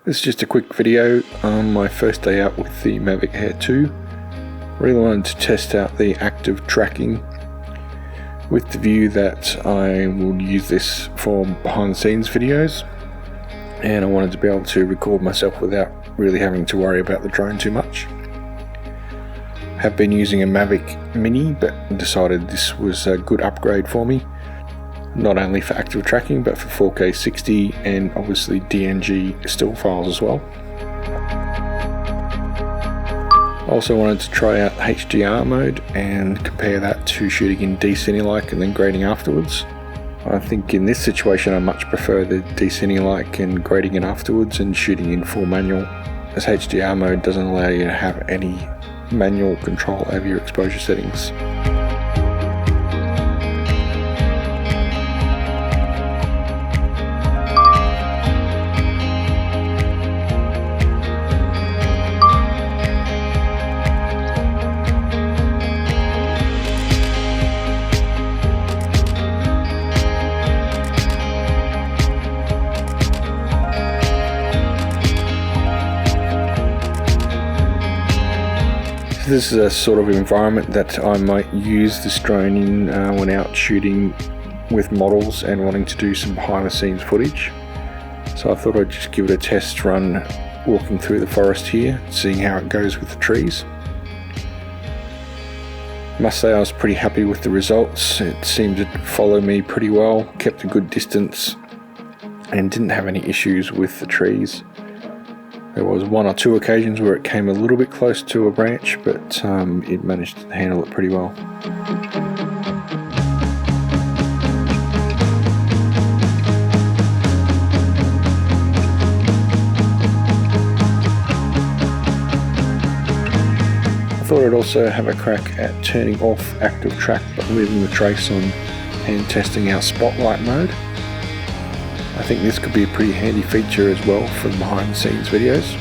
This is just a quick video on my first day out with the Mavic Air 2. Really wanted to test out the active tracking with the view that I will use this for behind the scenes videos, and I wanted to be able to record myself without really having to worry about the drone too much. Have been using a Mavic Mini, but decided this was a good upgrade for me, not only for active tracking but for 4K 60 and obviously DNG still files as well. Also wanted to try out HDR mode and compare that to shooting in D-Cine-like and then grading afterwards. I think in this situation I much prefer the D-Cine-like and grading it afterwards and shooting in full manual, as HDR mode doesn't allow you to have any manual control over your exposure settings. This is a sort of environment that I might use this drone in when out shooting with models and wanting to do some behind the scenes footage. So I thought I'd just give it a test run walking through the forest here, seeing how it goes with the trees. Must say I was pretty happy with the results. It seemed to follow me pretty well, kept a good distance and didn't have any issues with the trees. There was one or two occasions where it came a little bit close to a branch, but it managed to handle it pretty well. I thought I'd also have a crack at turning off active track but leaving the trace on and testing our spotlight mode. I think this could be a pretty handy feature as well for behind the scenes videos.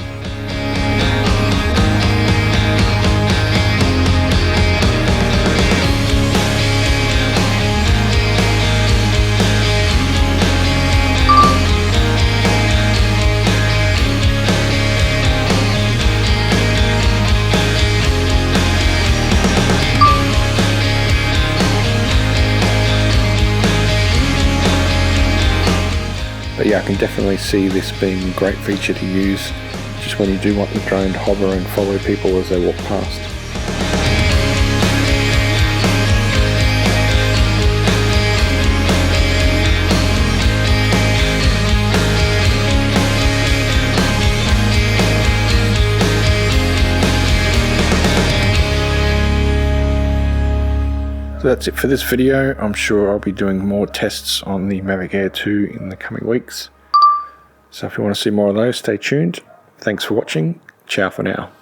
But yeah, I can definitely see this being a great feature to use just when you do want the drone to hover and follow people as they walk past. So that's it for this video. I'm sure I'll be doing more tests on the Mavic Air 2 in the coming weeks. So if you want to see more of those, stay tuned. Thanks for watching. Ciao for now.